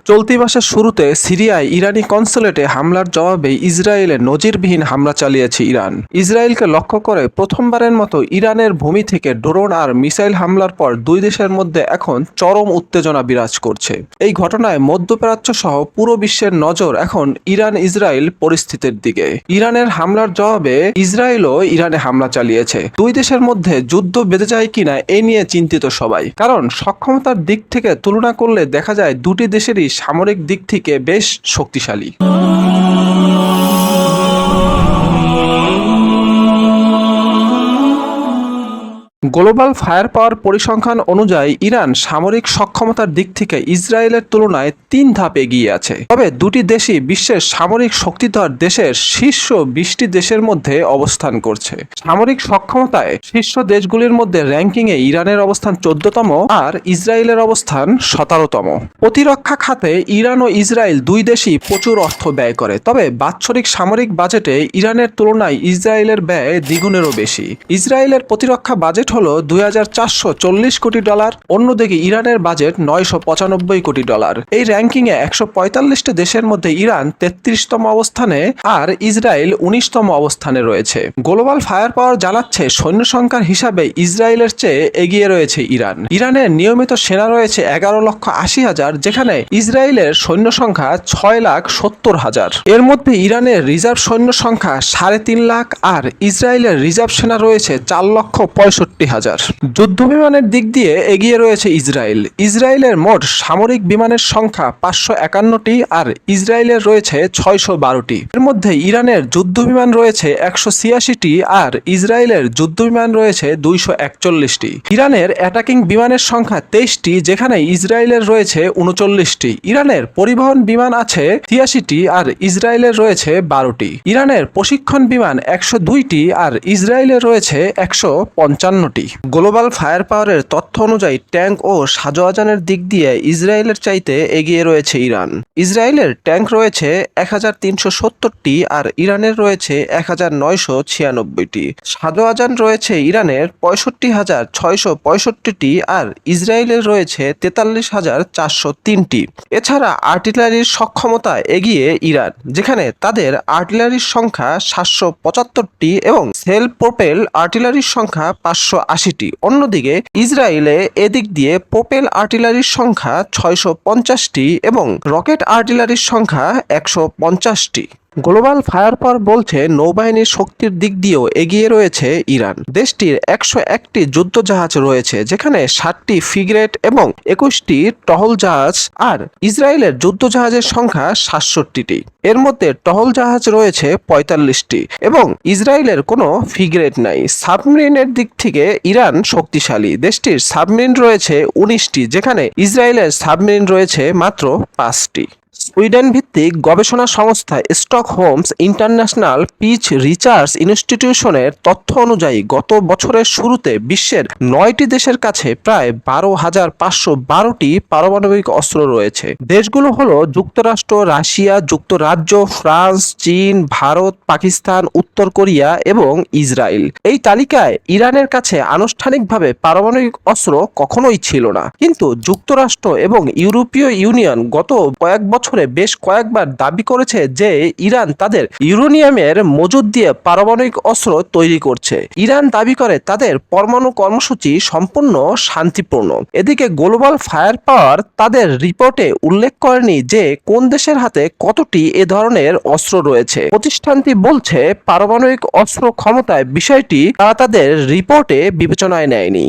চলতি মাসের শুরুতে সিরিয়ায় ইরানি কনসুলেটে হামলার জবাবে ইসরায়েলে নজিরবিহীন হামলা চালিয়েছে ইরান। ইসরায়েলকে লক্ষ্য করে প্রথমবারের মতো ইরানের ভূমি থেকে ড্রোন আর মিসাইল হামলার পর দুই দেশের মধ্যে এখন চরম উত্তেজনা বিরাজ করছে। এই ঘটনায় মধ্যপ্রাচ্য সহ পুরো বিশ্বের নজর এখন ইরান ইসরায়েল পরিস্থিতির দিকে। ইরানের হামলার জবাবে ইসরায়েলও ইরানে হামলা চালিয়েছে। দুই দেশের মধ্যে যুদ্ধ বেঁধে যায় কিনা এ নিয়ে চিন্তিত সবাই, কারণ সক্ষমতার দিক থেকে তুলনা করলে দেখা যায় দুটি দেশেরই সামরিক দিক থেকে বেশ শক্তিশালী। গ্লোবাল ফায়ার পাওয়ার পরিসংখ্যান অনুযায়ী ইরান সামরিক সক্ষমতার দিক থেকে ইসরায়েলের তুলনায় 3 ধাপ এগিয়ে আছে। তবে দুটি দেশই বিশ্বের সামরিক শক্তিধর দেশের শীর্ষ 20টি দেশের মধ্যে অবস্থান করছে। সামরিক সক্ষমতায় শীর্ষ দেশগুলির মধ্যে র্যাঙ্কিংয়ে ইরানের অবস্থান 14তম আর ইসরায়েলের অবস্থান 17তম। প্রতিরক্ষা খাতে ইরান ও ইসরায়েল দুই দেশই প্রচুর অর্থ ব্যয় করে, তবে বাৎসরিক সামরিক বাজেটে ইরানের তুলনায় ইসরায়েলের ব্যয় দ্বিগুণেরও বেশি। ইসরায়েলের প্রতিরক্ষা বাজেট হলো $2440 কোটি, অন্যদিকে ইরানের বাজেট $995 কোটি। এই র্যাঙ্কিং এ 145টি দেশের মধ্যে ইরান 33তম অবস্থানে আর ইসরায়েল 19তম অবস্থানে রয়েছে। গ্লোবাল ফায়ার পাওয়ার জানাচ্ছে সৈন্য সংখ্যার হিসাবে ইসরায়েলের চেয়ে এগিয়ে রয়েছে ইরান। ইরানের নিয়মিত সেনা রয়েছে 11,80,000, যেখানে ইসরায়েলের সৈন্য সংখ্যা 6,70,000। এর মধ্যে ইরানের রিজার্ভ সৈন্য সংখ্যা 3.5 লাখ আর ইসরায়েলের রিজার্ভ সেনা রয়েছে 4,65,000। যুদ্ধ বিমানের দিক দিয়ে এগিয়ে রয়েছে ইসরায়েল। ইসরায়েলের মোট সামরিক বিমানের সংখ্যা 551টি আর ইসরায়েলের রয়েছে 612টি। এর মধ্যে ইরানের যুদ্ধ বিমান রয়েছে 186টি আর ইসরায়েলের যুদ্ধ বিমান রয়েছে 241টি। ইরানের অ্যাটাকিং বিমানের সংখ্যা 23টি, যেখানে ইসরায়েলের রয়েছে 39টি। ইরানের পরিবহন বিমান আছে 83টি আর ইসরায়েলের রয়েছে 12টি। ইরানের প্রশিক্ষণ বিমান 102টি আর ইসরায়েলের রয়েছে 155টি। গ্লোবাল ফায়ার পাওয়ারের তথ্য অনুযায়ী ট্যাঙ্ক ও সাজোয়াজানের দিক দিয়ে ইসরায়েলের চাইতে এগিয়ে রয়েছে ইরান। ইসরায়েলের ট্যাঙ্ক রয়েছে 1370টি আর ইরানের রয়েছে 1996টি। সাজোয়াজান রয়েছে ইরানের 65,665টি আর ইসরায়েলের রয়েছে 43,403টি। এছাড়া আর্টিলারির সক্ষমতা এগিয়ে ইরান, যেখানে তাদের আর্টিলারির সংখ্যা 775টি এবং সেলফ প্রোপেল আর্টিলারির সংখ্যা 580টি। অন্যদিকে ইসরায়েলে এদিক দিয়ে প্রোপেল আর্টিলারির সংখ্যা 650টি এবং রকেট আর্টিলারির সংখ্যা 150টি। গ্লোবাল ফায়ার পাওয়ার বলছে নৌবাহিনীর শক্তির দিক দিয়েও এগিয়ে রয়েছে ইরান। দেশটির 101টি যুদ্ধ জাহাজ রয়েছে, যেখানে 60টি ফ্রিগেট এবং 21টি টহল জাহাজ আর ইসরায়েলের যুদ্ধ জাহাজের সংখ্যা 67টি। এর মধ্যে টহল জাহাজ রয়েছে 45টি এবং ইসরায়েলের কোনো ফ্রিগেট নাই। সাবমেরিনের দিক থেকে ইরান শক্তিশালী। দেশটির সাবমেরিন রয়েছে 19টি, যেখানে ইসরায়েলের সাবমেরিন রয়েছে মাত্র 5টি। সুইডেন ভিত্তিক গবেষণা সংস্থা স্টকহোমস ইন্টারন্যাশনাল পিস রিসার্চ ইনস্টিটিউশনের তথ্য অনুযায়ী গত বছরের শুরুতে বিশ্বের 9টি দেশের কাছে প্রায় 12,512টি পারমাণবিক অস্ত্র রয়েছে। দেশগুলো হলো যুক্তরাষ্ট্র, রাশিয়া, যুক্তরাজ্য, ফ্রান্স, চীন, ভারত, পাকিস্তান, উত্তর কোরিয়া এবং ইসরায়েল। এই তালিকায় ইরানের কাছে আনুষ্ঠানিকভাবে পারমাণবিক অস্ত্র কখনোই ছিল না, কিন্তু যুক্তরাষ্ট্র এবং ইউরোপীয় ইউনিয়ন গত কয়েক বছরে বেশ কয়েকবার দাবি করেছে যে ইরান তাদের ইউরেনিয়ামের মজুদ দিয়ে পারমাণবিক অস্ত্র তৈরি করছে। ইরান দাবি করে তাদের পরমাণু কর্মসূচি সম্পূর্ণ শান্তিপূর্ণ। এদিকে গ্লোবাল ফায়ার পাওয়ার তাদের রিপোর্টে উল্লেখ করেনি যে কোন দেশের হাতে কতটি এ ধরনের অস্ত্র রয়েছে। প্রতিষ্ঠানটি বলছে পারমাণবিক অস্ত্র ক্ষমতায় বিষয়টি তারা তাদের রিপোর্টে বিবেচনায় নেয়নি।